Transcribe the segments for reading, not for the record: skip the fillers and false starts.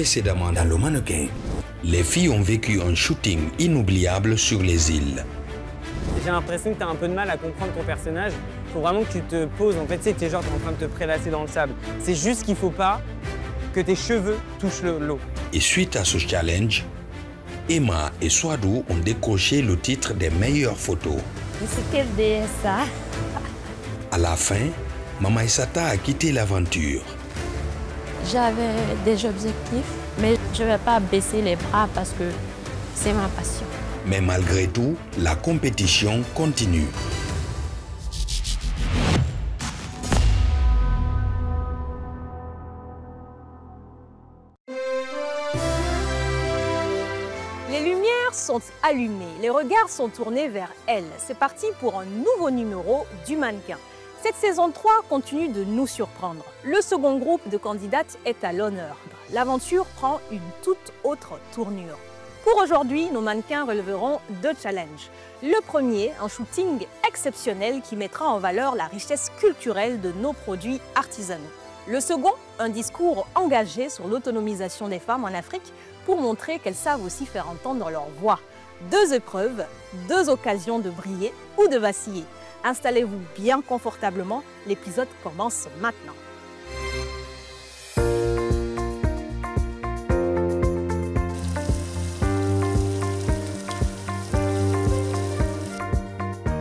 précédemment dans le mannequin. Les filles ont vécu un shooting inoubliable sur les îles. J'ai l'impression que tu as un peu de mal à comprendre ton personnage. Il faut vraiment que tu te poses. En fait, tu sais, t'es genre en train de te prélasser dans le sable. C'est juste qu'il ne faut pas que tes cheveux touchent l'eau. Et suite à ce challenge, Emma et Swadou ont décroché le titre des meilleures photos. C'est quelle déesse ça? À la fin, Mama Issata a quitté l'aventure. J'avais des objectifs, mais je ne vais pas baisser les bras parce que c'est ma passion. Mais malgré tout, la compétition continue. Les lumières sont allumées, les regards sont tournés vers elle. C'est parti pour un nouveau numéro du mannequin. Cette saison 3 continue de nous surprendre. Le second groupe de candidates est à l'honneur. L'aventure prend une toute autre tournure. Pour aujourd'hui, nos mannequins releveront 2 challenges. Le premier, un shooting exceptionnel qui mettra en valeur la richesse culturelle de nos produits artisanaux. Le second, un discours engagé sur l'autonomisation des femmes en Afrique pour montrer qu'elles savent aussi faire entendre leur voix. 2 épreuves, 2 occasions de briller ou de vaciller. Installez-vous bien confortablement, l'épisode commence maintenant.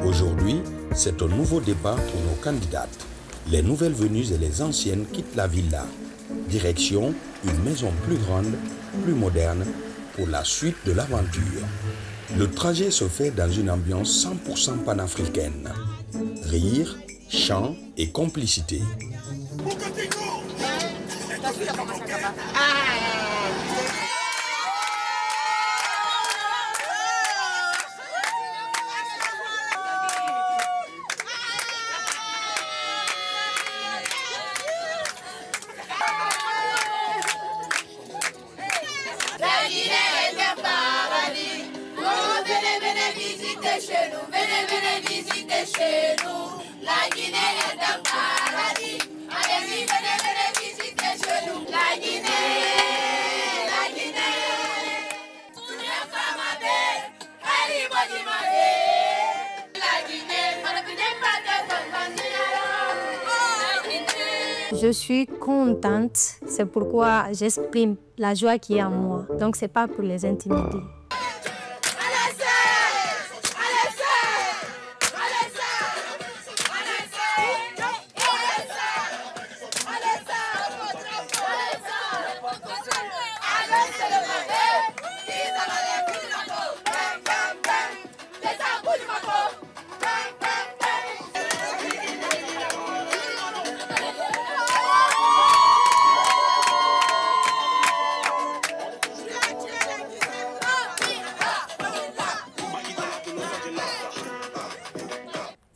Aujourd'hui, c'est un nouveau débat pour nos candidates. Les nouvelles venues et les anciennes quittent la villa. Direction une maison plus grande, plus moderne, pour la suite de l'aventure. Le trajet se fait dans une ambiance 100% panafricaine. Rire, chant et complicité. La Guinée est un paradis. Allez-y, venez visiter chez nous. La Guinée. Je suis contente, c'est pourquoi j'exprime la joie qui est en moi. Donc c'est pas pour les intimider.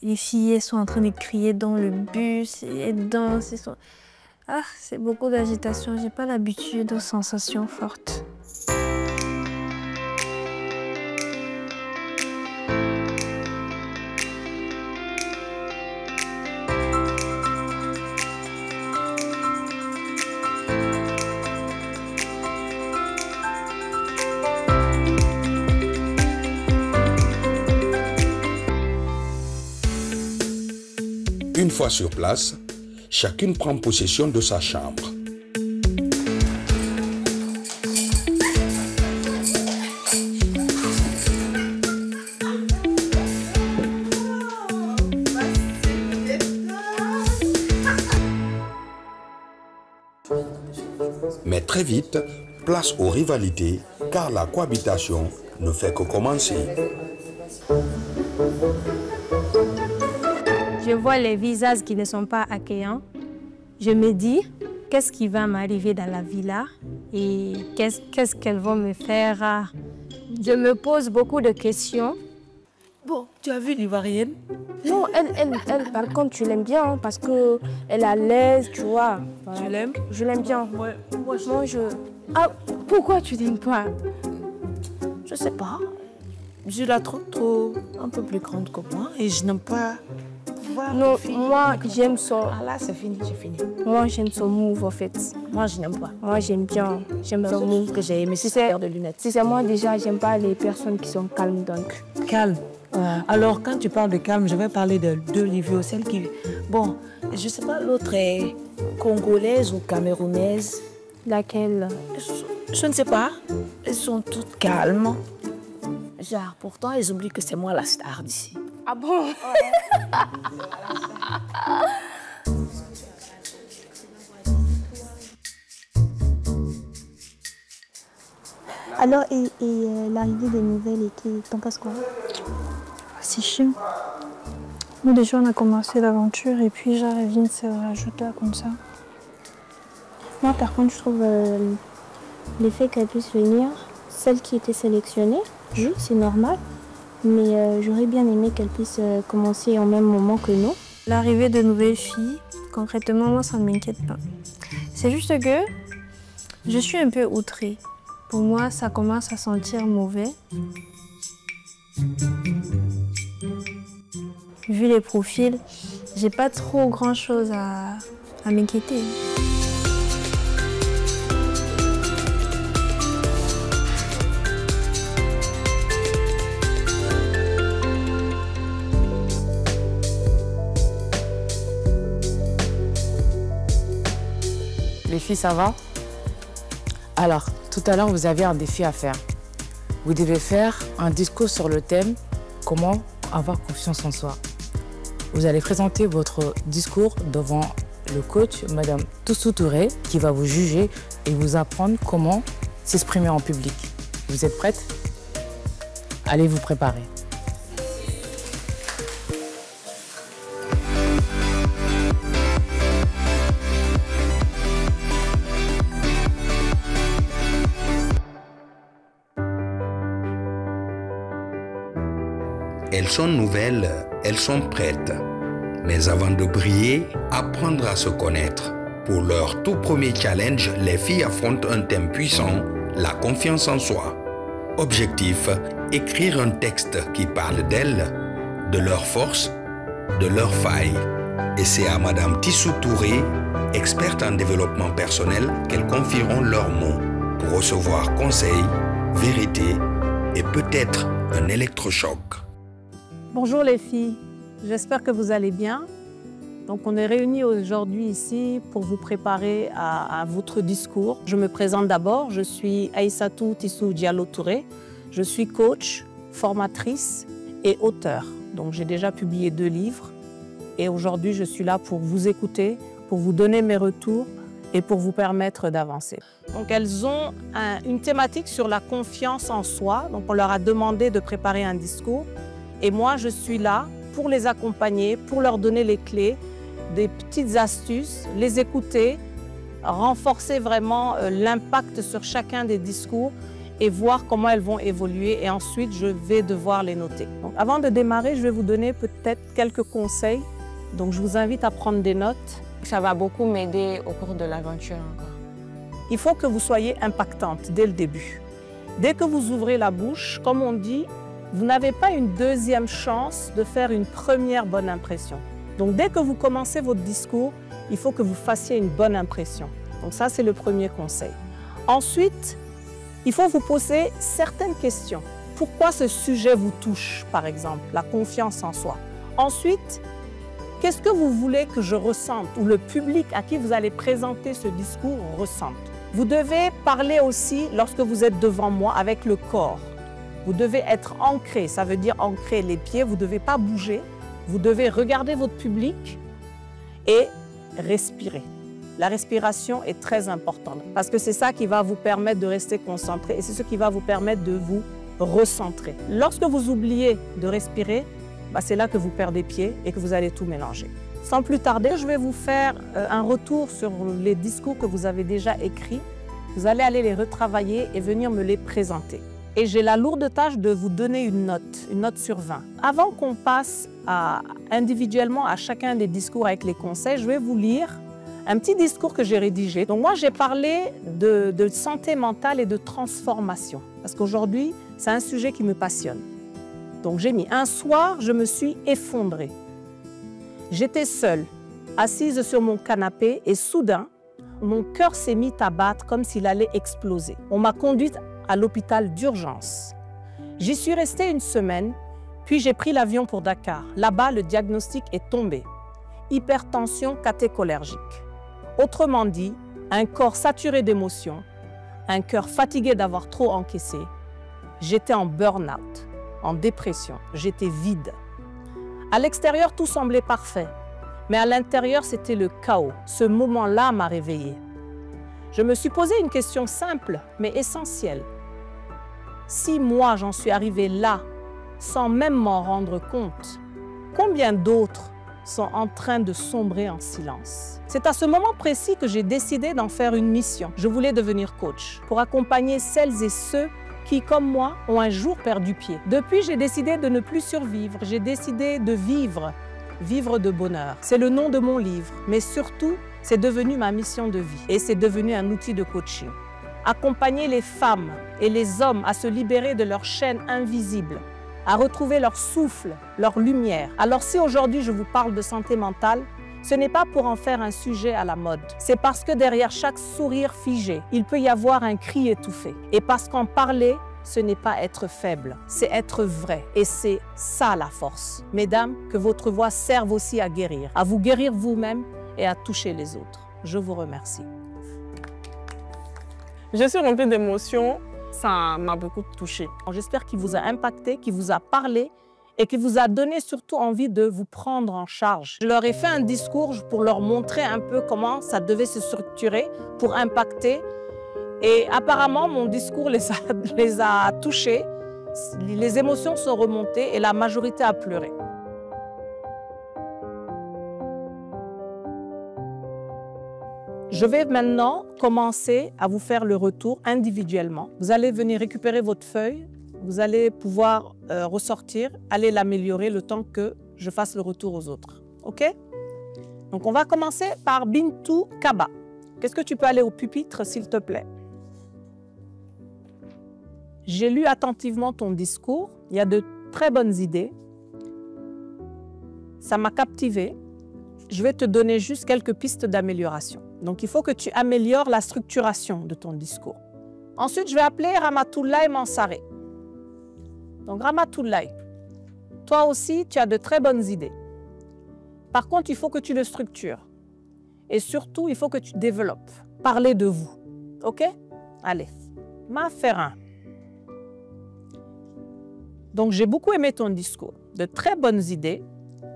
Les filles sont en train de crier dans le bus, elles dansent. Ah, c'est beaucoup d'agitation. J'ai pas l'habitude aux sensations fortes. Une fois sur place, chacune prend possession de sa chambre. Mais très vite, place aux rivalités, car la cohabitation ne fait que commencer. Je vois les visages qui ne sont pas accueillants. Je me dis, qu'est-ce qui va m'arriver dans la villa et qu'est-ce qu'elles vont me faire? Je me pose beaucoup de questions. Bon, tu as vu l'Ivoirienne? Non, elle, par contre, tu l'aimes bien parce qu'elle est à l'aise, tu vois. Tu l'aimes? Je l'aime bien. Ouais. Moi, je... Ah, pourquoi tu n'aimes pas? Je sais pas. Je la trouve trop un peu plus grande que moi et je n'aime pas voir. Non, moi, j'aime son... Ah là, c'est fini, j'ai fini. Moi, j'aime son move, en fait. Moi, je n'aime pas. Moi, j'aime bien. J'aime son move. Ce que j'ai aimé, c'est sa paire de lunettes. Si c'est moi, déjà, j'aime pas les personnes qui sont calmes, donc. Calme. Alors, quand tu parles de calme, je vais parler de d'Olivio, celle qui... Bon, je sais pas, l'autre est congolaise ou camerounaise. Laquelle? Je ne sais pas. Elles sont toutes calmes. Genre, pourtant, elles oublient que c'est moi la star d'ici. Ah bon? Alors, et l'arrivée des nouvelles, t'en penses quoi? C'est chiant. Nous, déjà, on a commencé l'aventure et puis Jaravine s'est rajoute là comme ça. Moi, par contre, je trouve l'effet qu'elle puisse venir, celle qui était sélectionnée, oui, c'est normal, mais j'aurais bien aimé qu'elle puisse commencer au même moment que nous. L'arrivée de nouvelles filles, concrètement, moi, ça ne m'inquiète pas. C'est juste que je suis un peu outrée. Pour moi, ça commence à sentir mauvais. Vu les profils, j'ai pas trop grand-chose à m'inquiéter. Les filles, ça va? Alors, tout à l'heure, vous aviez un défi à faire. Vous devez faire un discours sur le thème « Comment avoir confiance en soi ». Vous allez présenter votre discours devant le coach, Madame Toussou Touré, qui va vous juger et vous apprendre comment s'exprimer en public. Vous êtes prête? Allez vous préparer. Elles sont nouvelles, elles sont prêtes. Mais avant de briller, apprendre à se connaître. Pour leur tout premier challenge, les filles affrontent un thème puissant, la confiance en soi. Objectif, écrire un texte qui parle d'elles, de leurs forces, de leurs failles. Et c'est à Madame Toussou Touré, experte en développement personnel, qu'elles confieront leurs mots pour recevoir conseils, vérité et peut-être un électrochoc. Bonjour les filles, j'espère que vous allez bien. Donc on est réunis aujourd'hui ici pour vous préparer à votre discours. Je me présente d'abord, je suis Aïssatou Tissou Diallo Touré. Je suis coach, formatrice et auteure. Donc j'ai déjà publié 2 livres et aujourd'hui je suis là pour vous écouter, pour vous donner mes retours et pour vous permettre d'avancer. Donc elles ont une thématique sur la confiance en soi. Donc on leur a demandé de préparer un discours. Et moi, je suis là pour les accompagner, pour leur donner les clés, des petites astuces, les écouter, renforcer vraiment l'impact sur chacun des discours et voir comment elles vont évoluer. Et ensuite, je vais devoir les noter. Donc, avant de démarrer, je vais vous donner peut-être quelques conseils. Donc, je vous invite à prendre des notes. Ça va beaucoup m'aider au cours de l'aventure encore. Il faut que vous soyez impactante dès le début. Dès que vous ouvrez la bouche, comme on dit, vous n'avez pas une deuxième chance de faire une première bonne impression. Donc dès que vous commencez votre discours, il faut que vous fassiez une bonne impression. Donc ça, c'est le premier conseil. Ensuite, il faut vous poser certaines questions. Pourquoi ce sujet vous touche, par exemple, la confiance en soi? Ensuite, qu'est-ce que vous voulez que je ressente ou le public à qui vous allez présenter ce discours ressente? Vous devez parler aussi, lorsque vous êtes devant moi, avec le corps. Vous devez être ancré, ça veut dire ancrer les pieds, vous ne devez pas bouger. Vous devez regarder votre public et respirer. La respiration est très importante parce que c'est ça qui va vous permettre de rester concentré et c'est ce qui va vous permettre de vous recentrer. Lorsque vous oubliez de respirer, c'est là que vous perdez pied et que vous allez tout mélanger. Sans plus tarder, je vais vous faire un retour sur les discours que vous avez déjà écrits. Vous allez aller les retravailler et venir me les présenter. Et j'ai la lourde tâche de vous donner une note sur 20. Avant qu'on passe individuellement à chacun des discours avec les conseils, je vais vous lire un petit discours que j'ai rédigé. Donc moi, j'ai parlé de santé mentale et de transformation. Parce qu'aujourd'hui, c'est un sujet qui me passionne. Donc j'ai mis « Un soir, je me suis effondrée. J'étais seule, assise sur mon canapé et soudain, mon cœur s'est mis à battre comme s'il allait exploser. On m'a conduite à l'hôpital d'urgence. J'y suis restée une semaine, puis j'ai pris l'avion pour Dakar. Là-bas, le diagnostic est tombé. Hypertension catécholergique. Autrement dit, un corps saturé d'émotions, un cœur fatigué d'avoir trop encaissé. J'étais en burn-out, en dépression, j'étais vide. À l'extérieur, tout semblait parfait, mais à l'intérieur, c'était le chaos. Ce moment-là m'a réveillée. Je me suis posé une question simple, mais essentielle. Si moi, j'en suis arrivée là, sans même m'en rendre compte, combien d'autres sont en train de sombrer en silence? C'est à ce moment précis que j'ai décidé d'en faire une mission. Je voulais devenir coach pour accompagner celles et ceux qui, comme moi, ont un jour perdu pied. Depuis, j'ai décidé de ne plus survivre. J'ai décidé de vivre, vivre de bonheur. C'est le nom de mon livre, mais surtout, c'est devenu ma mission de vie et c'est devenu un outil de coaching. Accompagner les femmes et les hommes à se libérer de leur chaîne invisible, à retrouver leur souffle, leur lumière. Alors si aujourd'hui je vous parle de santé mentale, ce n'est pas pour en faire un sujet à la mode. C'est parce que derrière chaque sourire figé, il peut y avoir un cri étouffé. Et parce qu'en parler, ce n'est pas être faible, c'est être vrai. Et c'est ça la force. Mesdames, que votre voix serve aussi à guérir, à vous guérir vous-même et à toucher les autres. Je vous remercie. Je suis remplie d'émotions, ça m'a beaucoup touchée. J'espère qu'il vous a impacté, qu'il vous a parlé et qu'il vous a donné surtout envie de vous prendre en charge. Je leur ai fait un discours pour leur montrer un peu comment ça devait se structurer pour impacter. Et apparemment, mon discours les a touchés, les émotions sont remontées et la majorité a pleuré. Je vais maintenant commencer à vous faire le retour individuellement. Vous allez venir récupérer votre feuille, vous allez pouvoir ressortir, aller l'améliorer le temps que je fasse le retour aux autres. OK? Donc on va commencer par Bintou Kaba. Qu'est-ce que tu peux aller au pupitre, s'il te plaît? J'ai lu attentivement ton discours. Il y a de très bonnes idées. Ça m'a captivée. Je vais te donner juste quelques pistes d'amélioration. Donc, il faut que tu améliores la structuration de ton discours. Ensuite, je vais appeler Ramatoulaye Mansaré. Donc, Ramatoulaye, toi aussi, tu as de très bonnes idées. Par contre, il faut que tu le structures. Et surtout, il faut que tu développes. Parlez de vous. OK? Allez. Maferin. Donc, j'ai beaucoup aimé ton discours. De très bonnes idées.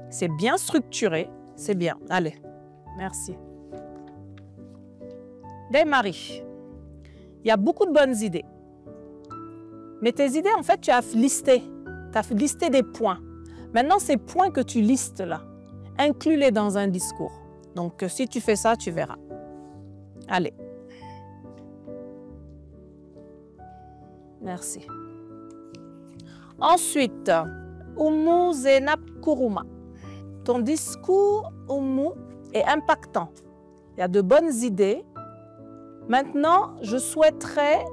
C'est bien structuré. C'est bien. Allez. Merci. Marie, il y a beaucoup de bonnes idées. Mais tes idées, en fait, tu as listé. Tu as listé des points. Maintenant, ces points que tu listes là, inclus-les dans un discours. Donc, si tu fais ça, tu verras. Allez. Merci. Ensuite, Oumou Zenab Kourouma. Ton discours, Oumou, est impactant. Il y a de bonnes idées. Maintenant, je souhaiterais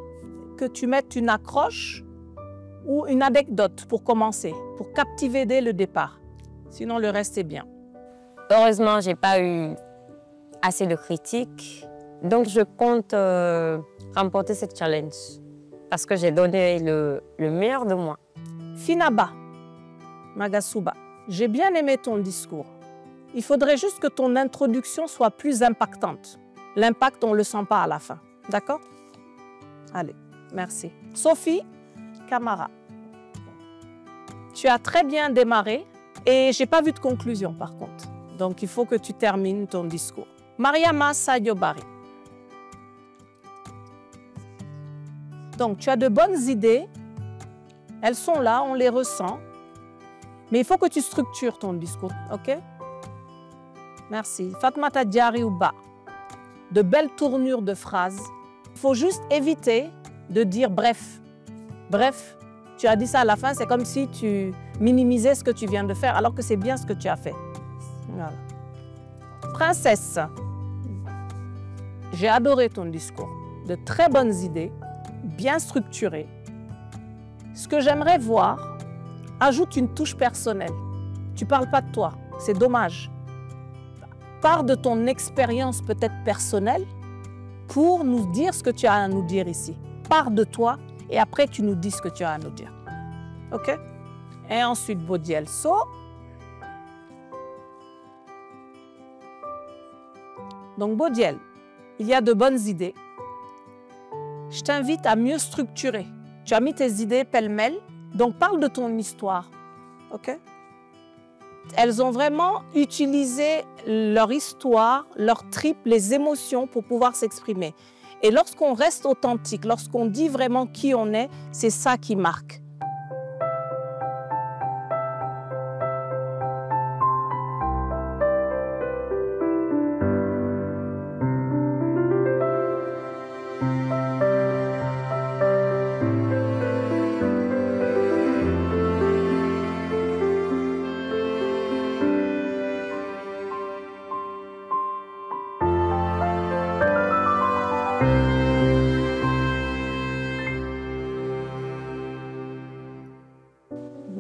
que tu mettes une accroche ou une anecdote pour commencer, pour captiver dès le départ. Sinon, le reste est bien. Heureusement, je n'ai pas eu assez de critiques. Donc, je compte remporter cette challenge parce que j'ai donné le meilleur de moi. Finaba Magasuba, j'ai bien aimé ton discours. Il faudrait juste que ton introduction soit plus impactante. L'impact, on ne le sent pas à la fin. D'accord? Allez, merci. Sophie Camara. Tu as très bien démarré et je n'ai pas vu de conclusion par contre. Donc, il faut que tu termines ton discours. Mariama Sayobari. Donc, tu as de bonnes idées. Elles sont là, on les ressent. Mais il faut que tu structures ton discours, OK? Merci. Fatmata Diariouba. De belles tournures de phrases. Il faut juste éviter de dire bref. Bref, tu as dit ça à la fin, c'est comme si tu minimisais ce que tu viens de faire, alors que c'est bien ce que tu as fait. Voilà. Princesse, j'ai adoré ton discours. De très bonnes idées, bien structurées. Ce que j'aimerais voir, ajoute une touche personnelle. Tu ne parles pas de toi, c'est dommage. pars de ton expérience peut-être personnelle pour nous dire ce que tu as à nous dire ici. Pars de toi et après tu nous dis ce que tu as à nous dire. OK? Et ensuite, Bodiel So. Donc, Bodiel, il y a de bonnes idées. Je t'invite à mieux structurer. Tu as mis tes idées pêle-mêle, donc parle de ton histoire. OK? Elles ont vraiment utilisé leur histoire, leur tripes, les émotions pour pouvoir s'exprimer. Et lorsqu'on reste authentique, lorsqu'on dit vraiment qui on est, c'est ça qui marque.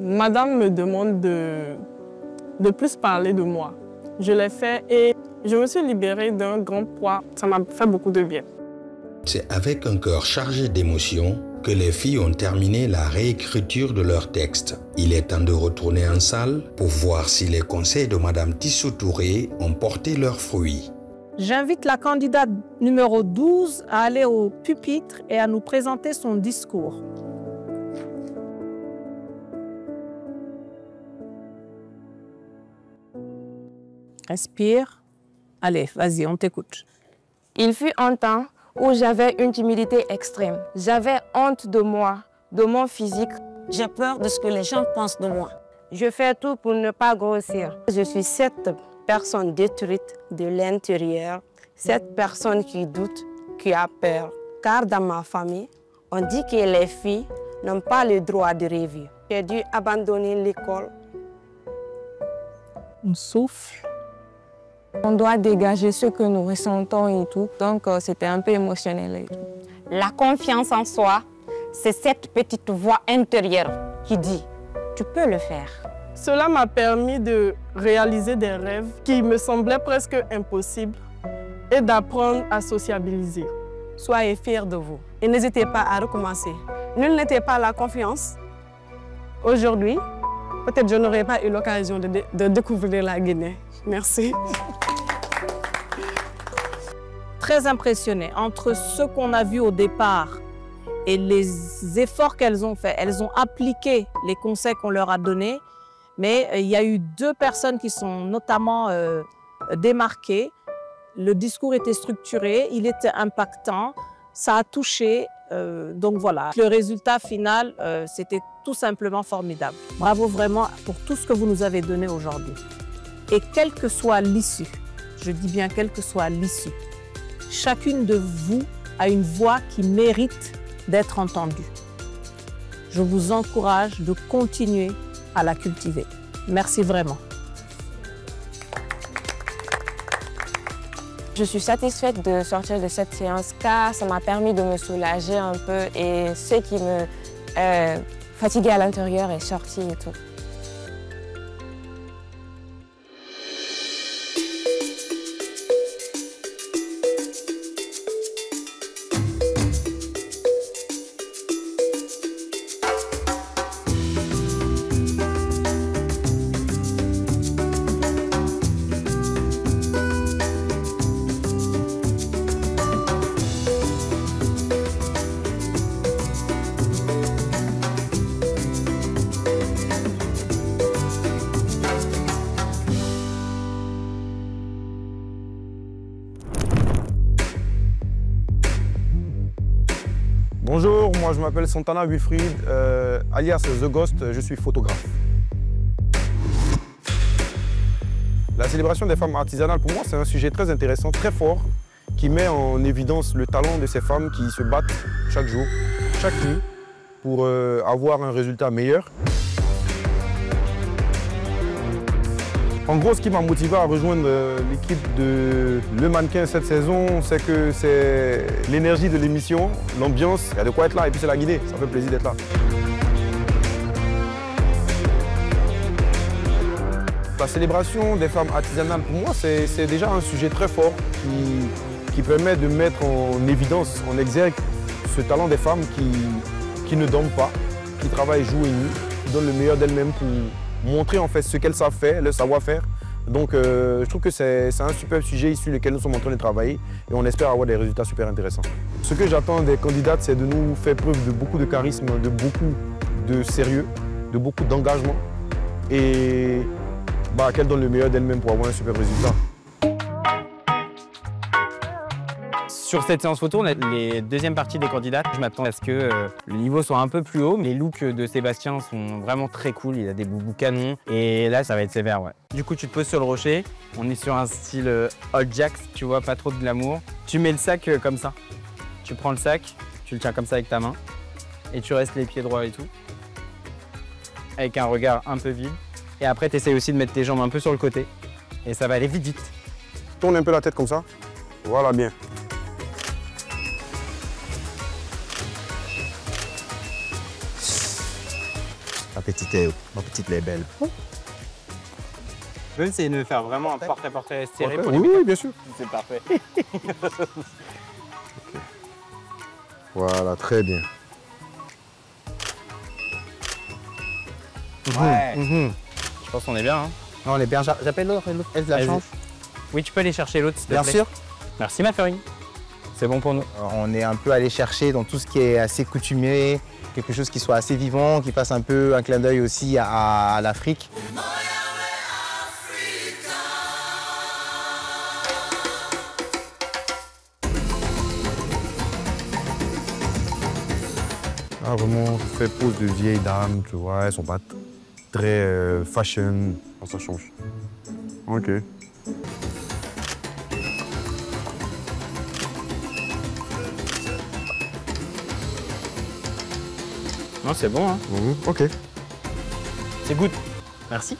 Madame me demande de plus parler de moi. Je l'ai fait et je me suis libérée d'un grand poids. Ça m'a fait beaucoup de bien. C'est avec un cœur chargé d'émotions que les filles ont terminé la réécriture de leur texte. Il est temps de retourner en salle pour voir si les conseils de Madame Tissou Touré ont porté leurs fruits. J'invite la candidate numéro 12 à aller au pupitre et à nous présenter son discours. Respire. Allez, vas-y, on t'écoute. Il fut un temps où j'avais une timidité extrême. J'avais honte de moi, de mon physique. J'ai peur de ce que les gens pensent de moi. Je fais tout pour ne pas grossir. Je suis cette personne détruite de l'intérieur, cette personne qui doute, qui a peur. Car dans ma famille, on dit que les filles n'ont pas le droit de rêver. J'ai dû abandonner l'école. On souffle. On doit dégager ce que nous ressentons et tout. Donc, c'était un peu émotionnel et tout. La confiance en soi, c'est cette petite voix intérieure qui dit « tu peux le faire ». Cela m'a permis de réaliser des rêves qui me semblaient presque impossibles et d'apprendre à sociabiliser. Soyez fiers de vous et n'hésitez pas à recommencer. Nul n'était pas la confiance. Aujourd'hui, peut-être je n'aurais pas eu l'occasion de découvrir la Guinée. Merci. Très impressionnée. Entre ce qu'on a vu au départ et les efforts qu'elles ont faits, elles ont appliqué les conseils qu'on leur a donnés, mais il y a eu 2 personnes qui sont notamment démarquées. Le discours était structuré, il était impactant, ça a touché. Donc voilà, le résultat final, c'était tout simplement formidable. Bravo vraiment pour tout ce que vous nous avez donné aujourd'hui. Et quelle que soit l'issue, je dis bien quelle que soit l'issue, chacune de vous a une voix qui mérite d'être entendue. Je vous encourage de continuer à la cultiver. Merci vraiment. Je suis satisfaite de sortir de cette séance car ça m'a permis de me soulager un peu et ce qui me fatiguait à l'intérieur est sorti et tout. Bonjour, moi je m'appelle Santana Wilfried, alias The Ghost, je suis photographe. La célébration des femmes artisanales, pour moi, c'est un sujet très intéressant, très fort, qui met en évidence le talent de ces femmes qui se battent chaque jour, chaque nuit, pour avoir un résultat meilleur. En gros, ce qui m'a motivé à rejoindre l'équipe de Le Mannequin cette saison, c'est que c'est l'énergie de l'émission, l'ambiance, il y a de quoi être là, et puis c'est la Guinée, ça fait plaisir d'être là. La célébration des femmes artisanales, pour moi, c'est déjà un sujet très fort qui permet de mettre en évidence, en exergue, ce talent des femmes qui ne dorment pas, qui travaillent jour et nuit, qui donnent le meilleur d'elles-mêmes pour montrer en fait ce qu'elles savent faire, leur savoir-faire. Donc je trouve que c'est un super sujet sur lequel nous sommes en train de travailler et on espère avoir des résultats super intéressants. Ce que j'attends des candidates, c'est de nous faire preuve de beaucoup de charisme, de beaucoup de sérieux, de beaucoup d'engagement et qu'elles donnent le meilleur d'elles-mêmes pour avoir un super résultat. Sur cette séance photo, on a les deuxièmes parties des candidates. Je m'attends à ce que le niveau soit un peu plus haut. Les looks de Sébastien sont vraiment très cool. Il a des boubous canons. Et là, ça va être sévère, ouais. Du coup, tu te poses sur le rocher. On est sur un style Old Jacks, tu vois, pas trop de glamour. Tu mets le sac comme ça. Tu prends le sac, tu le tiens comme ça avec ta main. Et tu restes les pieds droits et tout. Avec un regard un peu vide. Et après, tu essaies aussi de mettre tes jambes un peu sur le côté. Et ça va aller vite, vite. Tourne un peu la tête comme ça. Voilà, bien. Ma petite est belle. Je veux essayer de faire vraiment un portrait serré pour oui, oui, bien sûr. C'est parfait. Voilà, très bien. Ouais. Je pense qu'on est bien. Hein. Non, on est bien. J'appelle l'autre, elle la change. Oui, tu peux aller chercher l'autre, s'il te plaît. Bien sûr. Merci, ma Farine. C'est bon pour nous. Alors, on est un peu allé chercher dans tout ce qui est assez coutumier, quelque chose qui soit assez vivant, qui fasse un peu un clin d'œil aussi à l'Afrique. Ah, vraiment, je fais pose de vieilles dames, tu vois, elles sont pas très fashion. Oh, ça change. Ok. Non, c'est bon, hein. Ok. C'est good. Merci.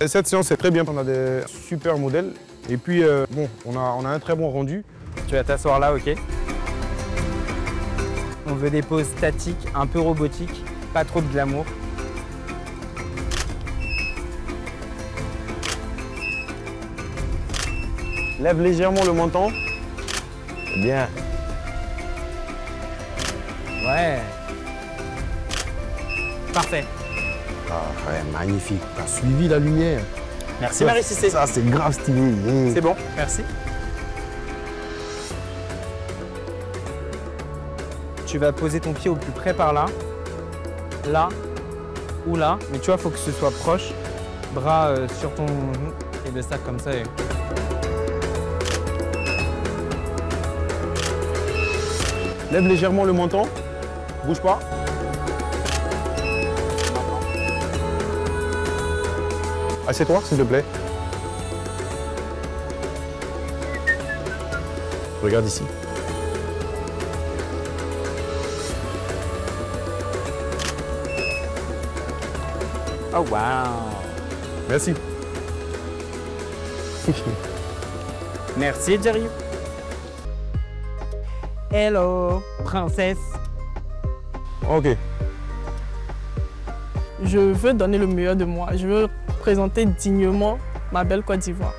Cette séance est très bien, on a des super modèles. Et puis, bon, on a un très bon rendu. Tu vas t'asseoir là, ok. On veut des poses statiques, un peu robotiques, pas trop de glamour. Lève légèrement le menton. Bien. Ouais. Parfait. Ah ouais, magnifique. T'as suivi la lumière. Merci Marie Cissé. Ça, c'est grave stylé. C'est bon, merci. Tu vas poser ton pied au plus près par là, là ou là. Mais tu vois, il faut que ce soit proche. Bras sur ton genou et le sac comme ça. Et... Lève légèrement le menton. Bouge pas. Assieds-toi, s'il te plaît. Regarde ici. Oh, wow. Merci. Merci, Jerry. Hello, princesse. Ok. Je veux donner le meilleur de moi. Je veux présenter dignement ma belle Côte d'Ivoire.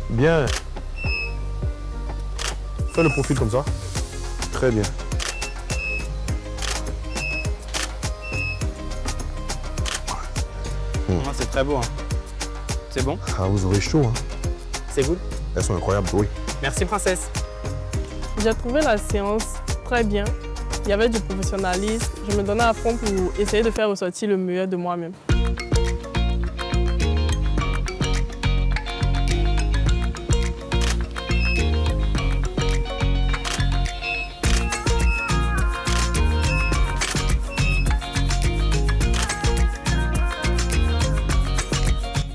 Bien. Fais le profil comme ça. Très bien. C'est très beau. Hein. C'est bon? Ah, vous aurez chaud. Hein. C'est good? Elles sont incroyables, oui. Merci, princesse. J'ai trouvé la séance très bien. Il y avait du professionnalisme. Je me donnais à fond pour essayer de faire ressortir le meilleur de moi-même.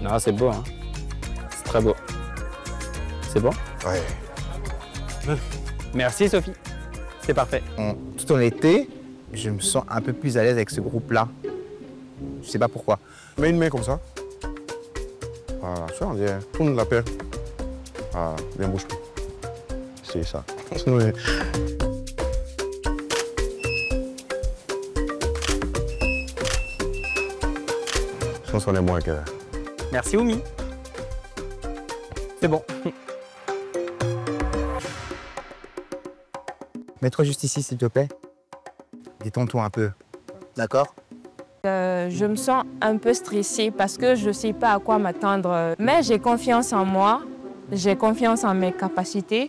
Non, c'est beau, hein. C'est très beau. C'est bon? Ouais. Merci, Sophie. C'est parfait. Tout en été, je me sens un peu plus à l'aise avec ce groupe-là. Je sais pas pourquoi. Mets une main comme ça. Voilà, ça, on dirait. Tourne la paire. Ah, bien bouge pas. C'est ça. Ouais. Je pense qu'on est moins que... Merci Oumi. C'est bon. Mets-toi juste ici, s'il te plaît. Détends-toi un peu. D'accord? Je me sens un peu stressée parce que je ne sais pas à quoi m'attendre. Mais j'ai confiance en moi, j'ai confiance en mes capacités.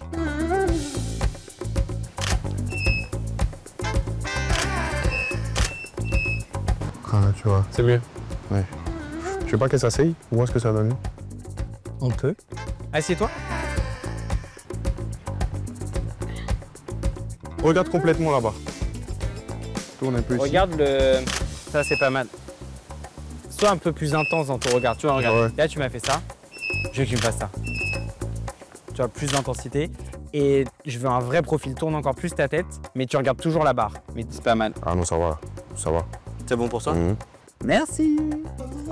Ah, tu vois. C'est mieux. Ouais. Je sais pas qu'elle s'asseye, voir ce que ça donne. On peut. Assieds-toi. Regarde complètement là-bas. Tourne un peu ici. Regarde le... Ça, c'est pas mal. Sois un peu plus intense dans ton regard. Tu vois, regarde. Ouais. Là, tu m'as fait ça. Je veux que tu me fasses ça. Tu vois, plus d'intensité. Et je veux un vrai profil. Tourne encore plus ta tête, mais tu regardes toujours la barre. Mais c'est pas mal. Ah non, ça va. Ça va. C'est bon pour toi? Merci.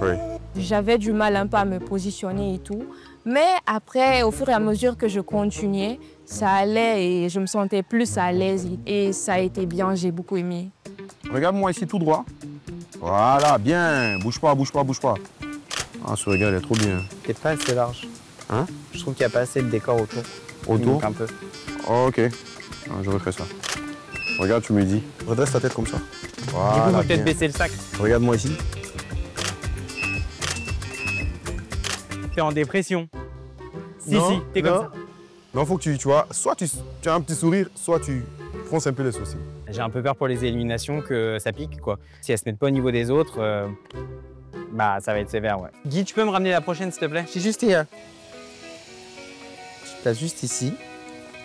Oui. J'avais du mal un peu à me positionner et tout. Mais après, au fur et à mesure que je continuais, ça allait et je me sentais plus à l'aise. Et ça a été bien, j'ai beaucoup aimé. Regarde-moi ici tout droit. Voilà, bien. Bouge pas, bouge pas, bouge pas. Ah, ce regard, il est trop bien. T'es pas assez large. Hein? Je trouve qu'il n'y a pas assez de décor autour. Autour? Il manque un peu. Oh, ok. Ah, je refais ça. Regarde, tu me dis. Redresse ta tête comme ça. Voilà, Du coup, bien. peut-être baisser le sac. Regarde-moi ici. T'es en dépression. Si, Non, si, t'es comme non. ça. Non, faut que tu vois, soit tu as un petit sourire, soit tu fronces un peu les sourcils. J'ai un peu peur pour les éliminations que ça pique, quoi. Si elles se mettent pas au niveau des autres, bah ça va être sévère, ouais. Guy, tu peux me ramener la prochaine, s'il te plaît? J'ai juste hier. Tu te places juste ici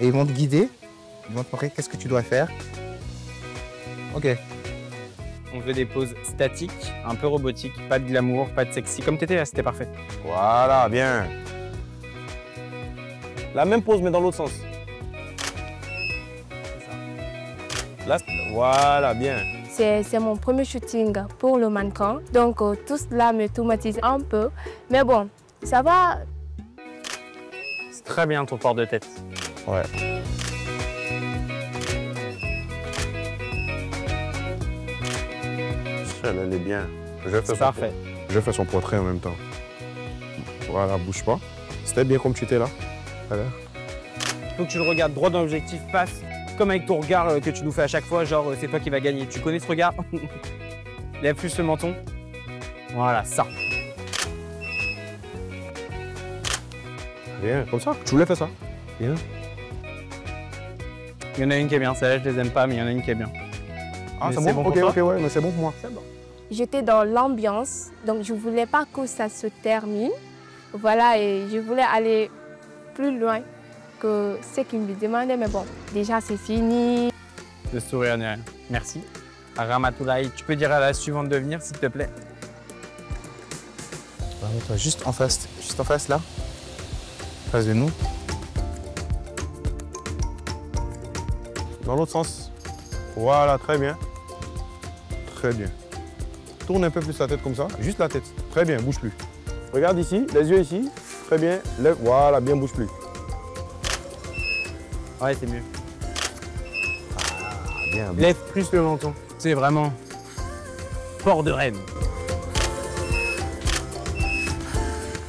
et ils vont te guider. Ils vont te montrer qu'est-ce que tu dois faire. Ok. On veut des poses statiques, un peu robotiques, pas de glamour, pas de sexy. Comme t'étais là, c'était parfait. Voilà, bien. La même pose, mais dans l'autre sens. Là, voilà, bien. C'est mon premier shooting pour le mannequin, donc tout cela me traumatise un peu. Mais bon, ça va. C'est très bien ton port de tête. Ouais. Elle est bien. C'est parfait. Je vais faire son portrait en même temps. Voilà, bouge pas. C'était bien comme tu étais là. Faut que tu le regardes droit dans l'objectif, passe. Comme avec ton regard que tu nous fais à chaque fois, genre c'est toi qui vas gagner. Tu connais ce regard? Lève plus le menton. Voilà, ça. Bien, comme ça. Tu voulais faire ça. Bien. Il y en a une qui est bien, celle-là je les aime pas, mais il y en a une qui est bien. Ah, Mais c'est bon, pour ok, toi? ok, ouais, mais c'est bon pour moi. C'est bon. J'étais dans l'ambiance, donc je voulais pas que ça se termine. Voilà, et je voulais aller plus loin que ce qu'ils me demandaient, mais bon, déjà c'est fini. Le sourire n'est rien. Merci. Ramatoulaye, tu peux dire à la suivante de venir, s'il te plaît? Mets-toi juste en face là. En face de nous. Dans l'autre sens. Voilà, très bien. Très bien. Tourne un peu plus la tête comme ça, juste la tête. Très bien, bouge plus. Regarde ici, les yeux ici. Très bien, lève, voilà, bien, bouge plus. Ouais, c'est mieux. Ah, bien, Lève plus le menton. C'est vraiment port de reine.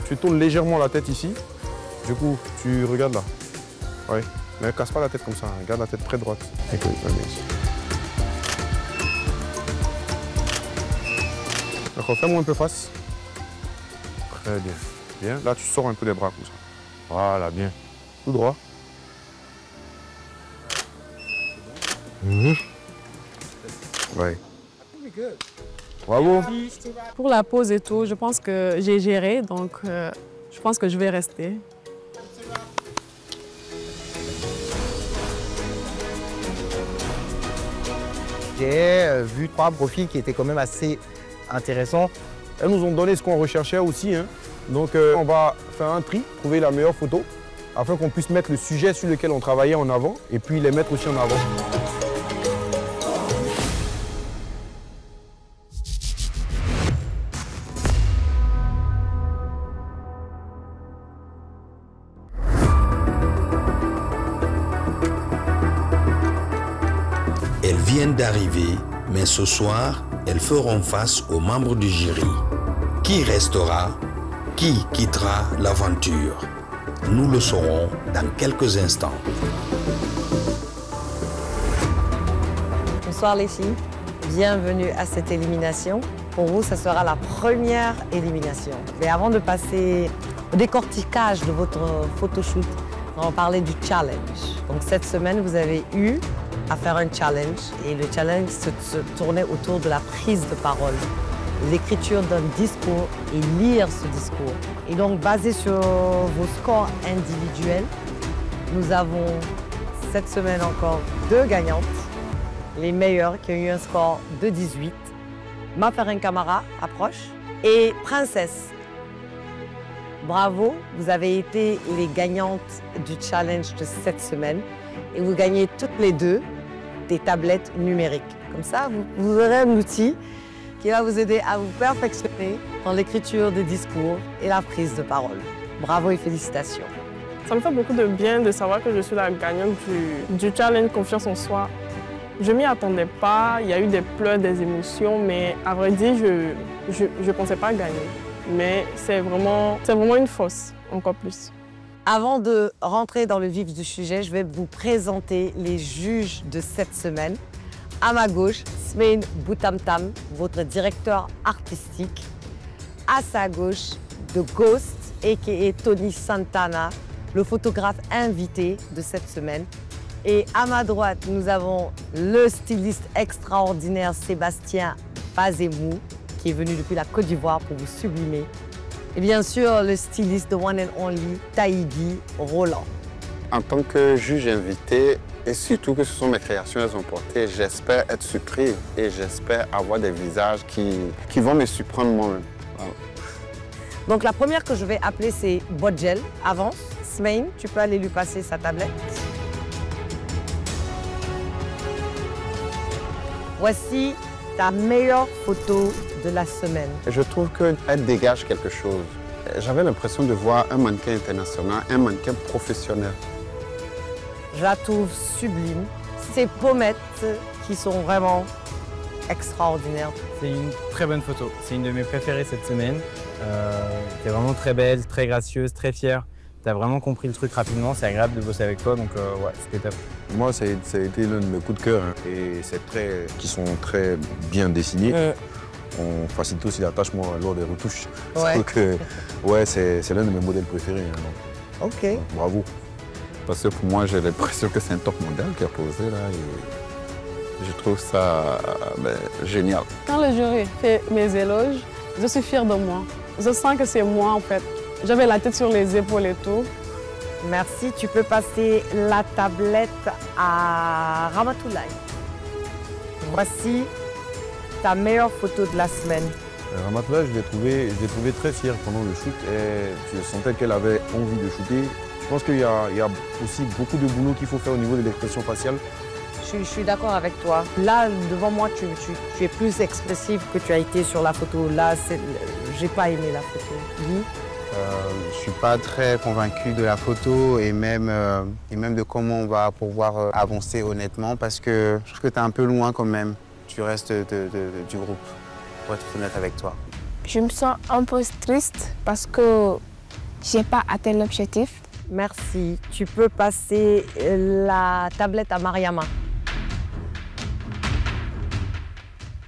Tu tournes légèrement la tête ici. Du coup, tu regardes là. Ouais, mais casse pas la tête comme ça. Garde la tête très droite. Écoute, bien ici. D'accord, fais-moi un peu face. Très bien. Bien. Là, tu sors un peu des bras comme ça. Voilà, bien. Tout droit. Ouais. Bravo. Pour la pause et tout, je pense que j'ai géré, donc je pense que je vais rester. J'ai vu 3 profils qui étaient quand même assez intéressants. Elles nous ont donné ce qu'on recherchait aussi. Hein. Donc on va faire un tri, trouver la meilleure photo, afin qu'on puisse mettre le sujet sur lequel on travaillait en avant et puis les mettre aussi en avant. Elles viennent d'arriver, mais ce soir, elles feront face aux membres du jury. Qui restera? Qui quittera l'aventure? Nous le saurons dans quelques instants. Bonsoir les filles, bienvenue à cette élimination. Pour vous, ça sera la première élimination. Mais avant de passer au décortiquage de votre photoshoot, on va parler du challenge. Donc cette semaine, vous avez eu à faire un challenge et le challenge se tournait autour de la prise de parole, l'écriture d'un discours et lire ce discours. Et donc basé sur vos scores individuels, nous avons cette semaine encore 2 gagnantes, les meilleures qui ont eu un score de 18. Maferin Camara approche et Princesse. Bravo, vous avez été les gagnantes du challenge de cette semaine et vous gagnez toutes les 2 des tablettes numériques. Comme ça, vous aurez un outil qui va vous aider à vous perfectionner dans l'écriture des discours et la prise de parole. Bravo et félicitations. Ça me fait beaucoup de bien de savoir que je suis la gagnante du challenge Confiance en soi. Je ne m'y attendais pas, il y a eu des pleurs, des émotions, mais à vrai dire, je ne pensais pas gagner. Mais c'est vraiment une force, encore plus. Avant de rentrer dans le vif du sujet, je vais vous présenter les juges de cette semaine. À ma gauche, Smain Boutamtam, votre directeur artistique. À sa gauche, The Ghost, a.k.a. Tony Santana, le photographe invité de cette semaine. Et à ma droite, nous avons le styliste extraordinaire Sébastien Bazemou, qui est venu depuis la Côte d'Ivoire pour vous sublimer. Et bien sûr, le styliste de One and Only, Taïdi Roland. En tant que juge invité, et surtout que ce sont mes créations, elles ont porté, j'espère être surpris et j'espère avoir des visages qui vont me surprendre moi-même. Voilà. Donc la première que je vais appeler, c'est Bodgel. Avance. Smain, tu peux aller lui passer sa tablette. Voici ta meilleure photo de la semaine. Je trouve qu'elle dégage quelque chose. J'avais l'impression de voir un mannequin international, un mannequin professionnel. Je la trouve sublime. Ces pommettes qui sont vraiment extraordinaires. C'est une très bonne photo. C'est une de mes préférées cette semaine. T'es vraiment très belle, très gracieuse, très fière. T'as vraiment compris le truc rapidement, c'est agréable de bosser avec toi, donc ouais, c'était top. Moi, ça a été l'un de mes coups de cœur. Hein. Et ces traits qui sont très bien dessinés, on facilite aussi l'attachement lors des retouches. Ouais. Donc, ouais, c'est l'un de mes modèles préférés. Hein, donc, ok. Bravo. Parce que pour moi, j'ai l'impression que c'est un top modèle qui a posé là. Et je trouve ça génial. Quand le jury fait mes éloges, je suis fière de moi. Je sens que c'est moi en fait. J'avais la tête sur les épaules et tout. Merci. Tu peux passer la tablette à Ramatoulaye. Voici ta meilleure photo de la semaine. Ramatoulaye, je l'ai trouvée très fière pendant le shoot. Et je sentais qu'elle avait envie de shooter. Je pense qu'il y a aussi beaucoup de boulot qu'il faut faire au niveau de l'expression faciale. Je suis d'accord avec toi. Là, devant moi, tu es plus expressive que tu as été sur la photo. Là, j'ai pas aimé la photo. Guy? Je ne suis pas très convaincu de la photo et même de comment on va pouvoir avancer honnêtement parce que je trouve que tu es un peu loin quand même du reste du groupe, pour être honnête avec toi. Je me sens un peu triste parce que je n'ai pas atteint l'objectif. Merci. Tu peux passer la tablette à Mariama.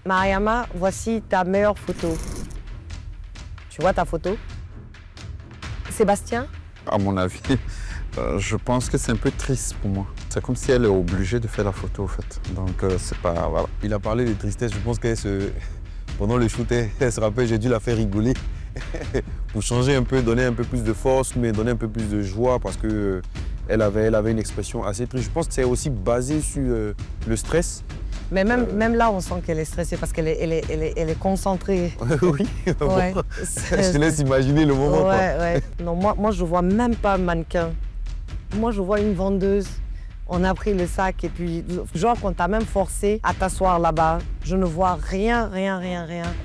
Mariama, voici ta meilleure photo. Tu vois ta photo? Sébastien? À mon avis, je pense que c'est un peu triste pour moi. C'est comme si elle est obligée de faire la photo, en fait. Donc, c'est pas... Voilà. Il a parlé de tristesse. Je pense pendant le shoot, elle se rappelle, j'ai dû la faire rigoler pour changer un peu, donner un peu plus de force, mais donner un peu plus de joie parce qu'elle avait une expression assez triste. Je pense que c'est aussi basé sur le stress. Mais même là, on sent qu'elle est stressée parce qu'elle est concentrée. Oui, ouais. Je te laisse imaginer le moment. Ouais. Non, moi, je vois même pas un mannequin. Moi, je vois une vendeuse. On a pris le sac et puis, genre qu'on t'a même forcé à t'asseoir là-bas. Je ne vois rien.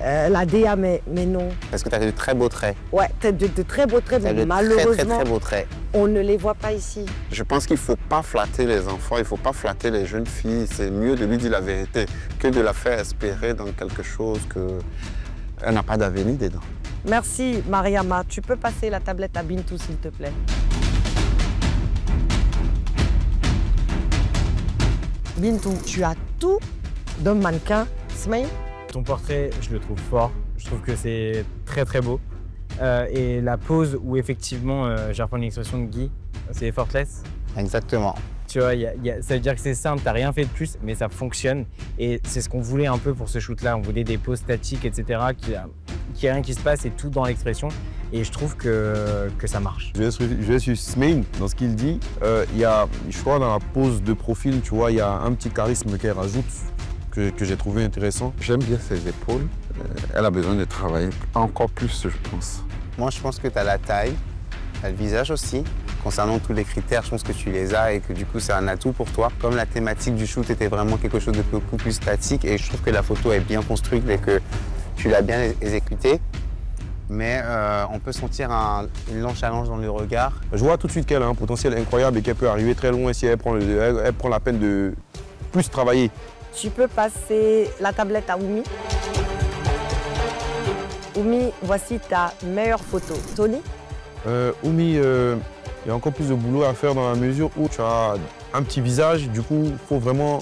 La DA, mais non. Parce que tu as de très beaux traits. Ouais, tu as de très beaux traits, mais malheureusement, très beaux traits. On ne les voit pas ici. Je pense qu'il ne faut pas flatter les enfants, il ne faut pas flatter les jeunes filles. C'est mieux de lui dire la vérité que de la faire espérer dans quelque chose qu'elle n'a pas d'avenir dedans. Merci, Mariama. Tu peux passer la tablette à Bintou, s'il te plaît. Bintou, tu as tout d'un mannequin. Smaïn? Ton portrait, je le trouve fort. Je trouve que c'est très très beau. Et la pose où effectivement, j'ai repris l'expression de Guy, c'est effortless. Exactement. Tu vois, ça veut dire que c'est simple, t'as rien fait de plus, mais ça fonctionne. Et c'est ce qu'on voulait un peu pour ce shoot-là. On voulait des poses statiques, etc., qu'il n'y a rien qui se passe et tout dans l'expression. Et je trouve que ça marche. Je vais sur Smaïn dans ce qu'il dit. Il y a, je crois, dans la pose de profil, tu vois, il y a un petit charisme qu'elle rajoute que j'ai trouvé intéressant. J'aime bien ses épaules. Elle a besoin de travailler encore plus, je pense. Moi, je pense que tu as la taille, tu as le visage aussi. Concernant tous les critères, je pense que tu les as et que du coup, c'est un atout pour toi. Comme la thématique du shoot était vraiment quelque chose de beaucoup plus statique et je trouve que la photo est bien construite et que tu l'as bien exécutée. Mais on peut sentir un long challenge dans le regard. Je vois tout de suite qu'elle a un potentiel incroyable et qu'elle peut arriver très loin si elle prend la peine de plus travailler. Tu peux passer la tablette à Oumi. Oumi, voici ta meilleure photo. Tony? Oumi, il y a encore plus de boulot à faire dans la mesure où tu as un petit visage. Du coup, faut vraiment...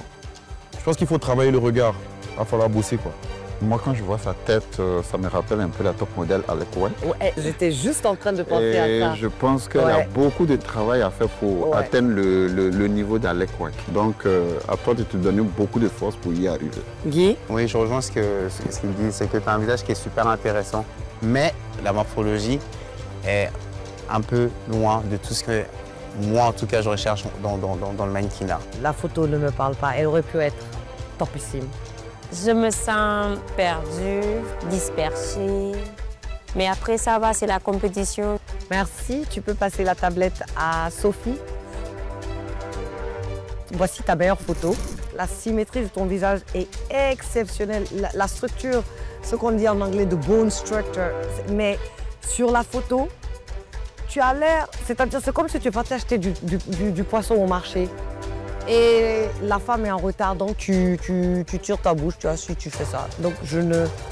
Je pense qu'il faut travailler le regard. Il va falloir bosser, quoi. Moi, quand je vois sa tête, ça me rappelle un peu la top modèle Alec Wang. Ouais, j'étais juste en train de penser à ça. Je pense qu'elle a beaucoup de travail à faire pour atteindre le niveau d'Alec Wang. Donc, à toi de te donner beaucoup de force pour y arriver. Guy? Oui, je rejoins ce qu'il dit. C'est que tu as un visage qui est super intéressant. Mais la morphologie est un peu loin de tout ce que moi, en tout cas, je recherche dans le mannequinat. La photo ne me parle pas. Elle aurait pu être topissime. Je me sens perdue, dispersée. Mais après, ça va, c'est la compétition. Merci. Tu peux passer la tablette à Sophie. Voici ta meilleure photo. La symétrie de ton visage est exceptionnelle. La structure, ce qu'on dit en anglais de bone structure. Mais sur la photo, tu as l'air... C'est-à-dire, c'est comme si tu partais acheter du poisson au marché. Et la femme est en retard, donc tu tires ta bouche, tu as su, tu fais ça. Donc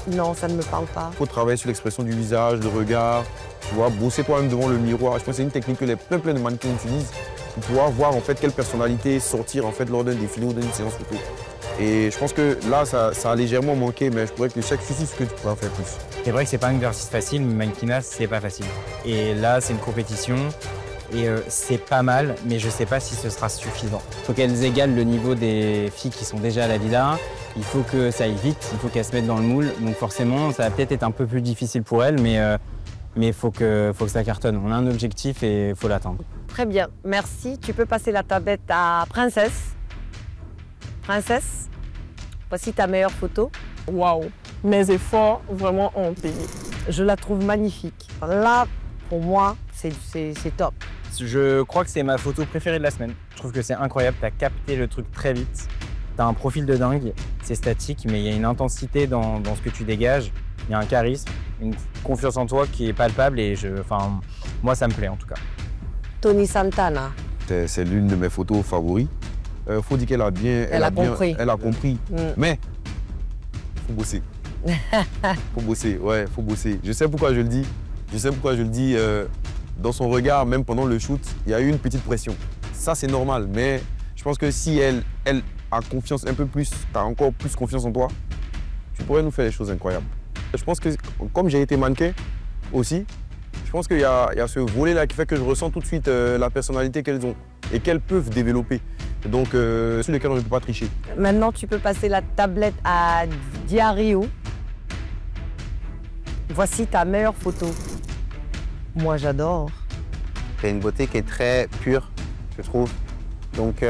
non, ça ne me parle pas. Il faut travailler sur l'expression du visage, le regard, tu vois, bosser toi-même devant le miroir. Je pense que c'est une technique que plein de mannequins utilisent pour pouvoir voir en fait quelle personnalité sortir en fait lors d'un défilé ou d'une séance photo. Et je pense que là, ça a légèrement manqué, mais je pourrais que chaque souci, ce que tu pourras faire plus. C'est vrai que c'est pas un exercice facile, mais mannequinat, c'est pas facile. Et là, c'est une compétition. Et c'est pas mal, mais je sais pas si ce sera suffisant. Il faut qu'elles égalent le niveau des filles qui sont déjà à la villa. Il faut que ça aille vite, il faut qu'elles se mettent dans le moule. Donc forcément, ça va peut-être être un peu plus difficile pour elles, mais il faut que ça cartonne. On a un objectif et il faut l'atteindre. Très bien, merci. Tu peux passer la tablette à Princesse. Princesse, voici ta meilleure photo. Waouh, mes efforts vraiment ont payé. Je la trouve magnifique. Là, pour moi, c'est top. Je crois que c'est ma photo préférée de la semaine. Je trouve que c'est incroyable, tu as capté le truc très vite. Tu as un profil de dingue, c'est statique, mais il y a une intensité dans ce que tu dégages. Il y a un charisme, une confiance en toi qui est palpable et moi ça me plaît en tout cas. Tony Santana. C'est l'une de mes photos favoris. Faut dire qu'elle a bien... Elle a compris. Mais faut bosser. Faut bosser, ouais, faut bosser. Je sais pourquoi je le dis. Dans son regard, même pendant le shoot, il y a eu une petite pression. Ça, c'est normal, mais je pense que si elle a confiance un peu plus, tu as encore plus confiance en toi, tu pourrais nous faire des choses incroyables. Je pense que, comme j'ai été mannequin aussi, je pense qu'il y a ce volet-là qui fait que je ressens tout de suite la personnalité qu'elles ont et qu'elles peuvent développer. Donc, sur lesquels on ne peut pas tricher. Maintenant, tu peux passer la tablette à Diario. Voici ta meilleure photo. Moi, j'adore. C'est une beauté qui est très pure, je trouve. Donc,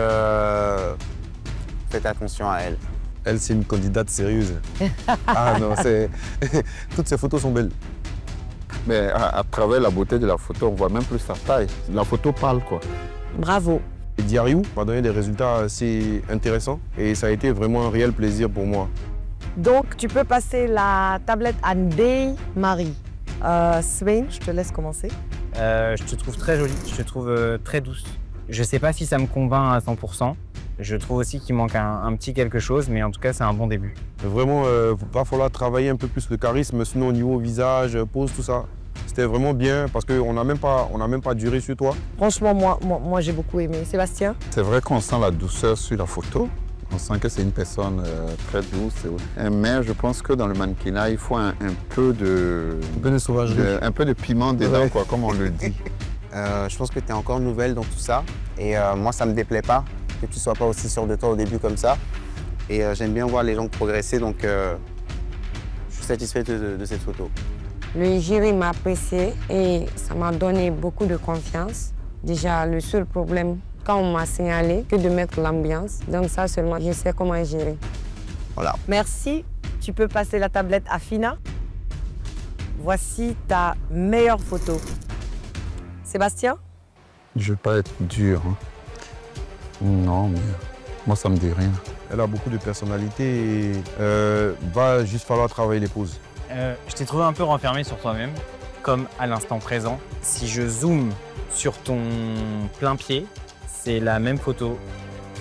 faites attention à elle. Elle, c'est une candidate sérieuse. Ah non, toutes ces photos sont belles. Mais à travers la beauté de la photo, on voit même plus sa taille. La photo parle, quoi. Bravo. Et Diariou m'a donné des résultats assez intéressants et ça a été vraiment un réel plaisir pour moi. Donc, tu peux passer la tablette à Ndeye Marie. Swain, je te laisse commencer. Je te trouve très jolie, je te trouve très douce. Je sais pas si ça me convainc à 100%, Je trouve aussi qu'il manque un petit quelque chose, mais en tout cas, c'est un bon début. Vraiment, il va falloir travailler un peu plus le charisme, sinon au niveau visage, pose, tout ça. C'était vraiment bien parce qu'on n'a même pas duré sur toi. Franchement, moi j'ai beaucoup aimé. Sébastien? C'est vrai qu'on sent la douceur sur la photo. On sent que c'est une personne très douce. Mais je pense que dans le mannequinat, il faut un peu de... Un peu de sauvagerie. Un peu de piment dedans, quoi, comme on le dit. Je pense que tu es encore nouvelle dans tout ça. Et moi, ça ne me déplaît pas que tu ne sois pas aussi sûre de toi au début comme ça. Et j'aime bien voir les gens progresser, donc je suis satisfaite de cette photo. Le jury m'a apprécié et ça m'a donné beaucoup de confiance. Déjà, le seul problème, quand on m'a signalé, que de mettre l'ambiance. Donc ça seulement, je sais comment gérer. Voilà. Merci. Tu peux passer la tablette à Fina. Voici ta meilleure photo. Sébastien? Je ne veux pas être dur. Hein. Non, mais moi, ça ne me dit rien. Elle a beaucoup de personnalité et va juste falloir travailler les poses. Je t'ai trouvé un peu renfermé sur toi-même, comme à l'instant présent. Si je zoome sur ton plein pied, c'est la même photo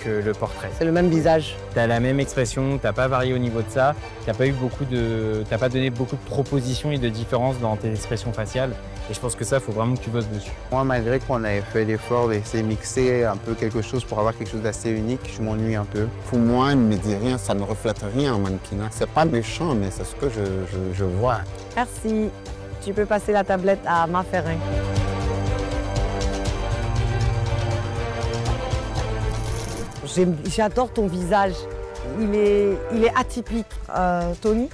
que le portrait. C'est le même visage. T'as la même expression, t'as pas varié au niveau de ça, t'as pas donné beaucoup de propositions et de différences dans tes expressions faciales. Et je pense que ça, il faut vraiment que tu bosses dessus. Moi, malgré qu'on ait fait l'effort d'essayer de mixer un peu quelque chose pour avoir quelque chose d'assez unique, je m'ennuie un peu. Pour moi, il ne me dit rien, ça ne reflète rien en mannequinat. C'est pas méchant, mais c'est ce que je vois. Merci. Tu peux passer la tablette à Maferrin. J'adore ton visage. Il est atypique. Tony?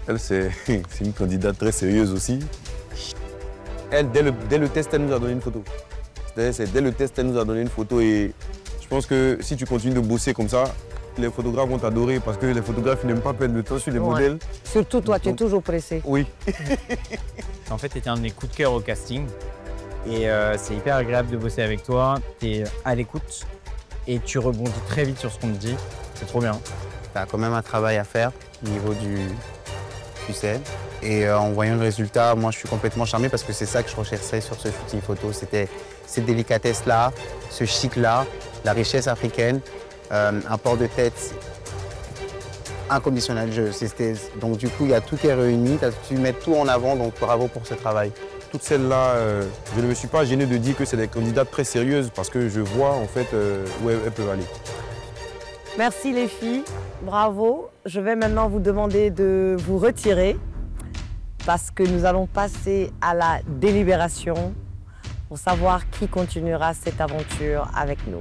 Elle, c'est une candidate très sérieuse aussi. Elle, dès le test, elle nous a donné une photo. Dès le test, elle nous a donné une photo et je pense que si tu continues de bosser comme ça, les photographes vont t'adorer parce que les photographes n'aiment pas perdre de temps sur les modèles. Surtout toi, tu es toujours pressé. Oui. En fait, tu étais un de mes coups de cœur au casting et c'est hyper agréable de bosser avec toi. Tu es à l'écoute et tu rebondis très vite sur ce qu'on te dit. C'est trop bien. Tu as quand même un travail à faire au niveau du pucelle. Et en voyant le résultat, moi je suis complètement charmé parce que c'est ça que je recherchais sur ce shooting photo. C'était cette délicatesse-là, ce chic-là, la richesse africaine, un port de tête inconditionnel. Donc du coup, il y a tout qui est réuni, tu mets tout en avant, donc bravo pour ce travail. Toutes celles-là, je ne me suis pas gêné de dire que c'est des candidates très sérieuses parce que je vois en fait où elles peuvent aller. Merci les filles, bravo. Je vais maintenant vous demander de vous retirer parce que nous allons passer à la délibération pour savoir qui continuera cette aventure avec nous.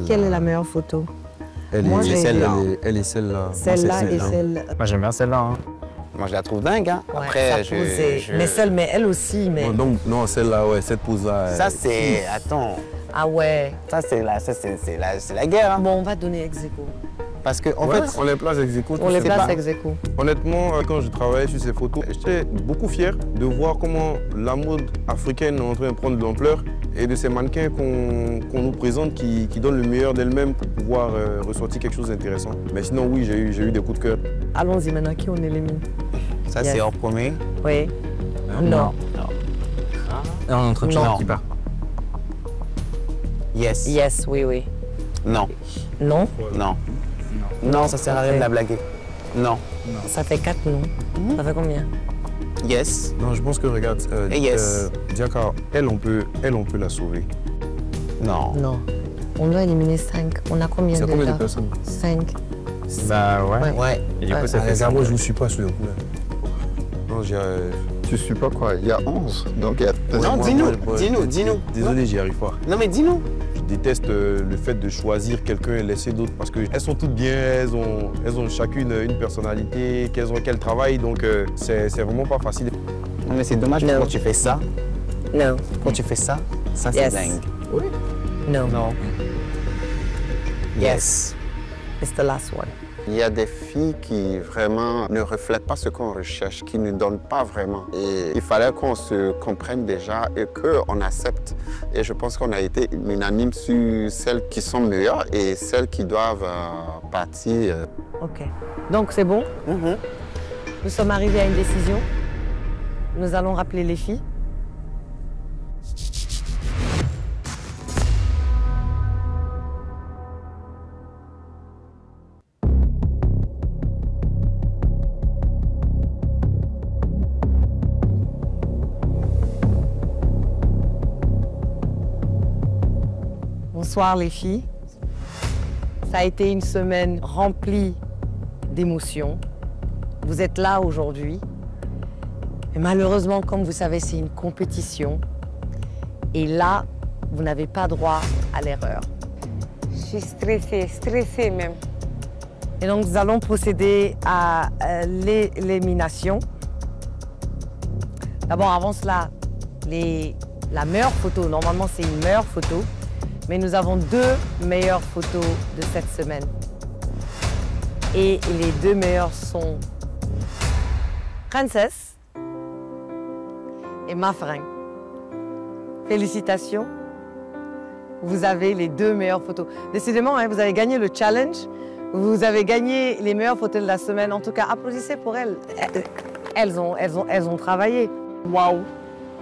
Quelle est la meilleure photo? Elle est celle-là. Celle-là et celle-là. Moi, j'aime bien celle-là. Hein. Moi, je la trouve dingue. Hein. Ouais, après, mais elle aussi. Mais... Non, celle-là, ouais, cette pose-là. Ça, c'est... Attends. Ah ouais. Ça, c'est la guerre. Hein. Bon, on va donner ex-aequo. Parce que, en ouais, fait... on les place ex-aequo. On les place ex-aequo. Honnêtement, quand je travaillais sur ces photos, j'étais beaucoup fier de voir comment la mode africaine est en train de prendre de l'ampleur et de ces mannequins qu'on nous présente qui donnent le meilleur d'elles-mêmes pour pouvoir ressortir quelque chose d'intéressant. Mais sinon, oui, j'ai eu des coups de cœur. Allons-y maintenant, qui on élimine? Ça, c'est hors premier? Oui. Non. Non, entrepreneur qui part. Yes. Yes, oui. Non. Non? Non. Non, ça sert à rien de la blaguer. Non. Ça fait 4 non. Ça fait combien? Yes. Non, je pense que, regarde, Diaka, elle, on peut la sauver. Non. Non. On doit éliminer 5. On a combien de personnes? 5. Bah ouais. Ouais. Et du coup, ça fait ça. Moi, je ne suis pas sûr. Non, tu suis pas quoi? Il y a 11. Donc il y a... Non, dis-nous. Désolé, j'y arrive pas. Non, mais dis-nous. Je déteste le fait de choisir quelqu'un et laisser d'autres parce qu'elles sont toutes bien, elles ont chacune une personnalité, qu'elles travaillent, donc c'est vraiment pas facile. Non, mais c'est dommage quand tu fais ça. Non. Quand tu fais ça, ça c'est dingue. Oui. No. Non. Yes. It's the last one. Il y a des filles qui vraiment ne reflètent pas ce qu'on recherche, qui ne donnent pas vraiment. Et il fallait qu'on se comprenne déjà et qu'on accepte. Et je pense qu'on a été unanime sur celles qui sont meilleures et celles qui doivent partir. Ok. Donc c'est bon. Nous sommes arrivés à une décision. Nous allons rappeler les filles. Bonsoir les filles. Ça a été une semaine remplie d'émotions. Vous êtes là aujourd'hui. Et malheureusement, comme vous savez, c'est une compétition. Et là, vous n'avez pas droit à l'erreur. Je suis stressée même. Et donc, nous allons procéder à l'élimination. D'abord, avant cela, la meilleure photo, normalement c'est une meilleure photo, mais nous avons 2 meilleures photos de cette semaine. Et les 2 meilleures sont Princess et Mafrin. Félicitations, vous avez les 2 meilleures photos. Décidément, hein, vous avez gagné le challenge, vous avez gagné les meilleures photos de la semaine. En tout cas, applaudissez pour elles. Elles ont travaillé. Waouh!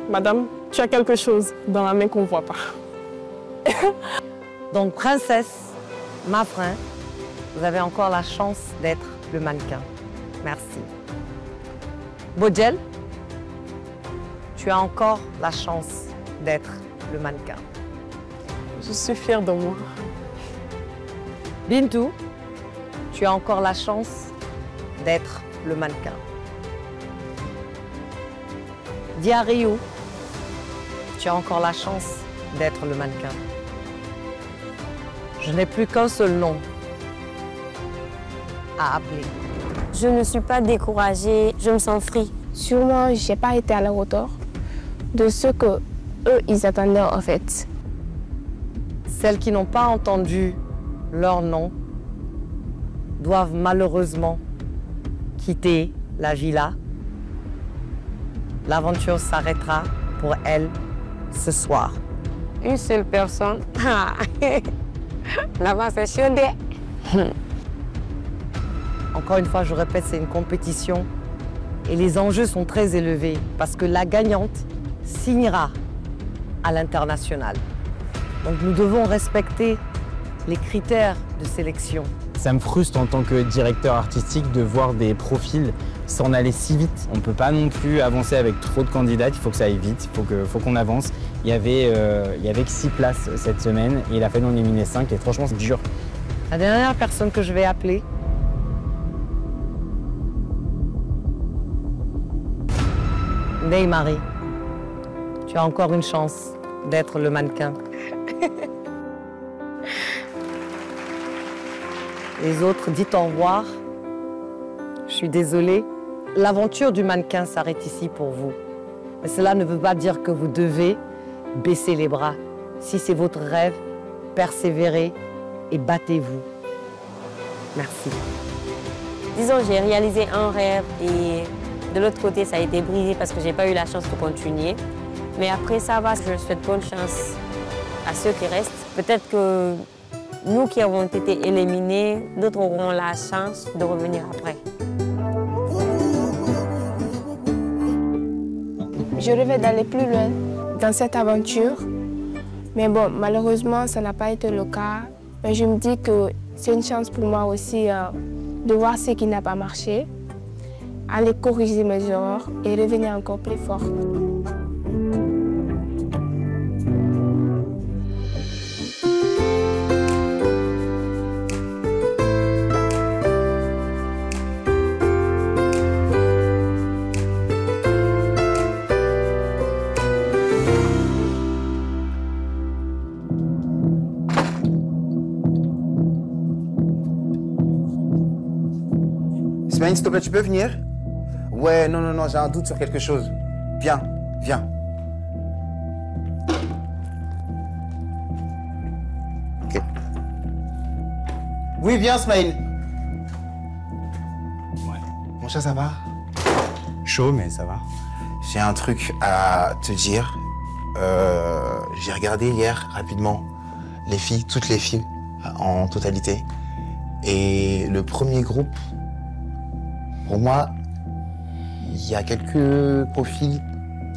Madame, tu as quelque chose dans la main qu'on ne voit pas. Donc, Princesse, Mafrin, vous avez encore la chance d'être le mannequin. Merci. Bodjel, tu as encore la chance d'être le mannequin. Je suis fière de moi. Bintou, tu as encore la chance d'être le mannequin. Diariou, tu as encore la chance d'être le mannequin. Je n'ai plus qu'un seul nom à appeler. Je ne suis pas découragée, je me sens free. Sûrement, je n'ai pas été à la hauteur de ce que eux ils attendaient en fait. Celles qui n'ont pas entendu leur nom doivent malheureusement quitter la villa. L'aventure s'arrêtera pour elles ce soir. Une seule personne. Là-bas, c'est chaud. Encore une fois, je répète, c'est une compétition et les enjeux sont très élevés parce que la gagnante signera à l'international. Donc nous devons respecter les critères de sélection. Ça me frustre en tant que directeur artistique de voir des profils s'en aller si vite. On ne peut pas non plus avancer avec trop de candidates, il faut que ça aille vite, il faut qu'on avance. Il y avait que 6 places cette semaine et il a fallu en éliminer 5 et franchement c'est dur. La dernière personne que je vais appeler, Ndeye-Marie, tu as encore une chance d'être le mannequin. Les autres, dites au revoir. Je suis désolée. L'aventure du mannequin s'arrête ici pour vous. Mais cela ne veut pas dire que vous devez baisser les bras. Si c'est votre rêve, persévérez et battez-vous. Merci. Disons, j'ai réalisé un rêve et de l'autre côté, ça a été brisé parce que je n'ai pas eu la chance de continuer. Mais après, ça va. Je souhaite bonne chance à ceux qui restent. Peut-être que nous qui avons été éliminés, d'autres auront la chance de revenir après. Je rêvais d'aller plus loin dans cette aventure. Mais bon, malheureusement, ça n'a pas été le cas. Mais je me dis que c'est une chance pour moi aussi de voir ce qui n'a pas marché, aller corriger mes erreurs et revenir encore plus fort. Smaïn, s'il te plaît, tu peux venir? Ouais, non, j'ai un doute sur quelque chose. Viens. Ok. Oui, viens, Smaïn. Mon chat, ça va? Chaud, mais ça va. J'ai un truc à te dire. J'ai regardé hier, rapidement, les filles, toutes les filles, en totalité. Et le premier groupe, pour moi, il y a quelques profils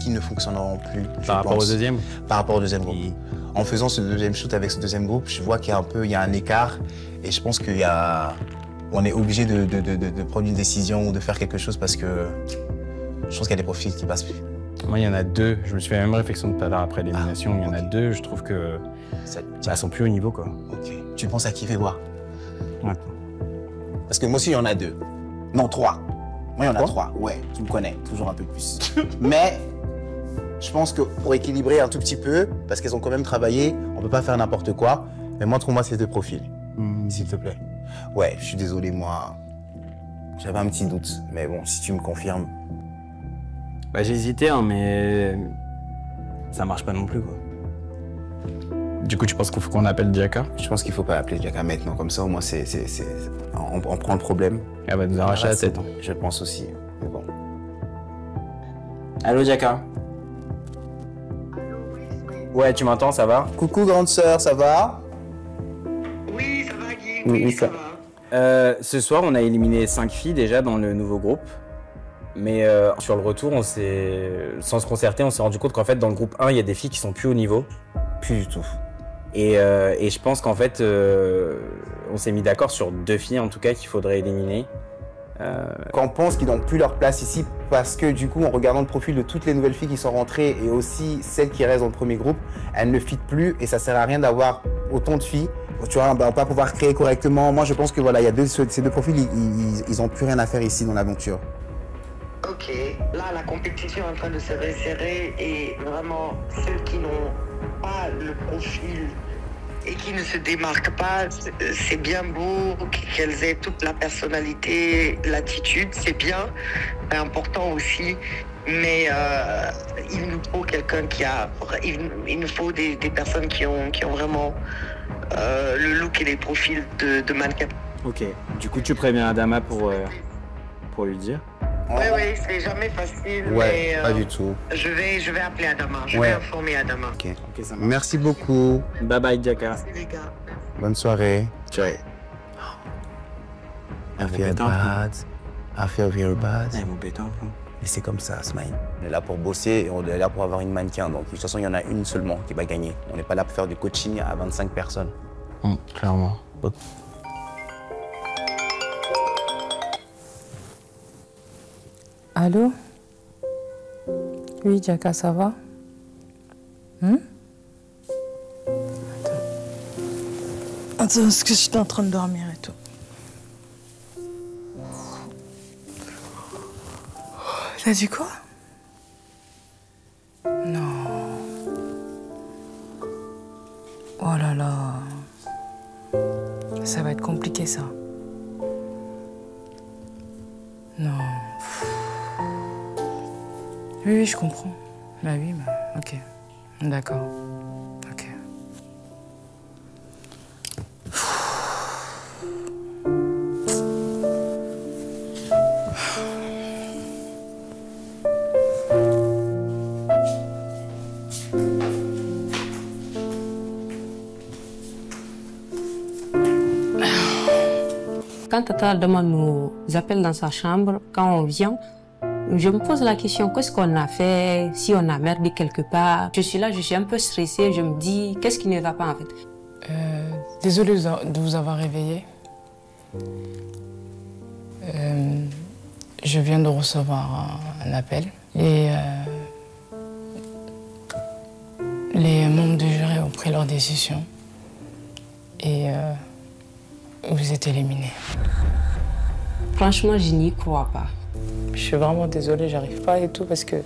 qui ne fonctionneront plus. Par rapport au deuxième? Par rapport au deuxième groupe. En faisant ce deuxième shoot avec ce deuxième groupe, je vois qu'il y a un écart. Et je pense qu'on est obligé de prendre une décision ou de faire quelque chose parce que je pense qu'il y a des profils qui passent plus. Moi, il y en a deux. Je me suis fait la même réflexion tout à l'heure après l'élimination. Il y en a deux, je trouve que elles sont plus au niveau, quoi. Ok. Tu penses à qui fait voir? Parce que moi aussi, il y en a deux. Non, trois. Moi, il y en a trois. Ouais, tu me connais, toujours un peu plus. Mais je pense que pour équilibrer un tout petit peu, parce qu'elles ont quand même travaillé, on peut pas faire n'importe quoi. Mais montre-moi ces deux profils, s'il te plaît. Ouais, je suis désolé, moi, j'avais un petit doute. Mais bon, si tu me confirmes. Bah, j'ai hésité, hein, mais ça marche pas non plus, quoi. Du coup, tu penses qu'il faut qu'on appelle Jaka? Je pense qu'il faut pas appeler Jaka maintenant, comme ça au moins on prend le problème. Elle va nous arracher la tête. Je pense aussi, mais bon. Allô Jaka? Ouais, tu m'entends, ça va? Coucou grande sœur, ça va? Oui, ça va Guy, oui, ça va. Ce soir, on a éliminé 5 filles déjà dans le nouveau groupe. Mais sur le retour, sans se concerter, on s'est rendu compte qu'en fait, dans le groupe 1, il y a des filles qui sont plus au niveau. Plus du tout. Et je pense qu'en fait, on s'est mis d'accord sur 2 filles, en tout cas, qu'il faudrait éliminer. Qu'on pense qu'ils n'ont plus leur place ici parce que du coup, en regardant le profil de toutes les nouvelles filles qui sont rentrées et aussi celles qui restent dans le premier groupe, elles ne fit plus et ça sert à rien d'avoir autant de filles. Tu vois, on va pas pouvoir créer correctement. Moi, je pense que voilà, il y a ces deux profils, ils n'ont plus rien à faire ici dans l'aventure. Ok, là la compétition est en train de se resserrer et vraiment celles qui n'ont pas le profil et qui ne se démarquent pas, c'est bien beau qu'elles aient toute la personnalité, l'attitude, c'est bien, c'est important aussi, mais il nous faut quelqu'un il nous faut des personnes qui ont vraiment le look et les profils de mannequin. Ok, du coup tu préviens Adama pour lui dire? Oui, c'est jamais facile, ouais, mais pas du tout. Je vais appeler Adama, je vais informer Adama. Ok, ça marche. Merci beaucoup. Bye bye Jaka. Merci les gars. Bonne soirée. Ciao. I feel bad. I feel very bad. Mais c'est comme ça, Smile. On est là pour bosser et on est là pour avoir une mannequin. Donc de toute façon, il y en a une seulement qui va gagner. On n'est pas là pour faire du coaching à 25 personnes. Clairement. Allô? Oui, Jaka, ça va? Attends, est-ce que j'étais en train de dormir et tout? T'as dit quoi? Non. Oh là là. Ça va être compliqué, ça. Non. Oui, je comprends. Bah oui, ok. D'accord. Ok. Quand Tata Adama nous appelle dans sa chambre, quand on vient, je me pose la question, qu'est-ce qu'on a fait, si on a merdé quelque part. Je suis là, je suis un peu stressée, je me dis, qu'est-ce qui ne va pas en fait? Désolée de vous avoir réveillé. Je viens de recevoir un appel et les membres du jury ont pris leur décision et vous êtes éliminés. Franchement, je n'y crois pas. Je suis vraiment désolée, j'arrive pas et tout parce que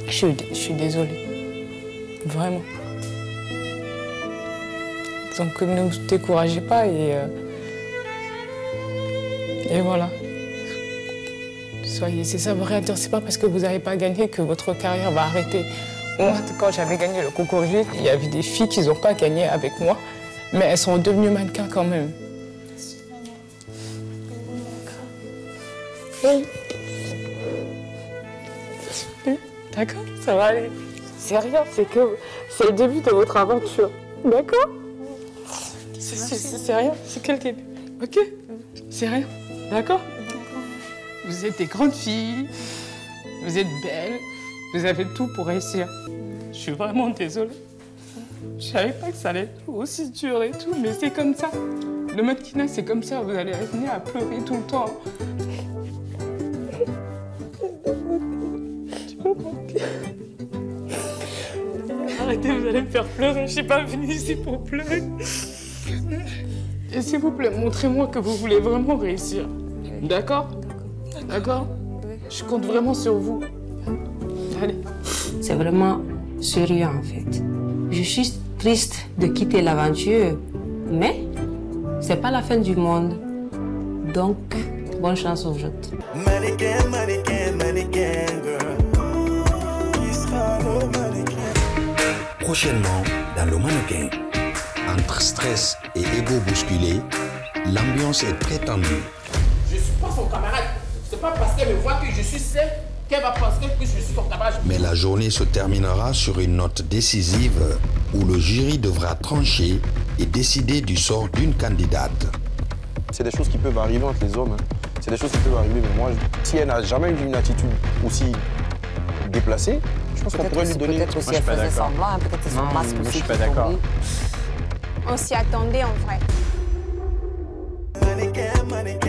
je suis désolée. Vraiment. Donc ne vous découragez pas et voilà. C'est ça veut rien dire, c'est pas parce que vous n'avez pas gagné que votre carrière va arrêter. Moi, quand j'avais gagné le concours Jury, il y avait des filles qui n'ont pas gagné avec moi, mais elles sont devenues mannequins quand même. Oui. D'accord, ça va aller. C'est rien, c'est le début de votre aventure. D'accord? C'est rien, c'est que le début. Ok? C'est rien. D'accord? Vous êtes des grandes filles, vous êtes belles, vous avez tout pour réussir. Je suis vraiment désolée. Je savais pas que ça allait être aussi dur et tout, mais c'est comme ça. Le mannequinat, c'est comme ça, vous allez venir à pleurer tout le temps. Arrêtez, vous allez me faire pleurer, je suis pas venue ici pour pleurer. Et s'il vous plaît, montrez-moi que vous voulez vraiment réussir. D'accord? D'accord? Je compte vraiment sur vous. Allez. C'est vraiment sérieux en fait. Je suis triste de quitter l'aventure, mais c'est pas la fin du monde. Donc, bonne chance aux autres. Mannequin, mannequin, mannequin, girl. Qui sera le mannequin? Prochainement, dans le mannequin, entre stress et ego bousculé, l'ambiance est très tendue. Je suis pas son camarade. C'est pas parce qu'elle me voit que je suis seule qu'elle va penser que je suis son camarade. Mais la journée se terminera sur une note décisive où le jury devra trancher et décider du sort d'une candidate. C'est des choses qui peuvent arriver entre les hommes. C'est des choses qui peuvent arriver, mais moi, si elle n'a jamais eu une attitude aussi déplacée, je pense qu'on pourrait lui donner... Peut-être aussi elle faisait semblant, peut-être c'est son masque aussi. Je suis pas d'accord. On s'y attendait en vrai. Mannequin, mannequin.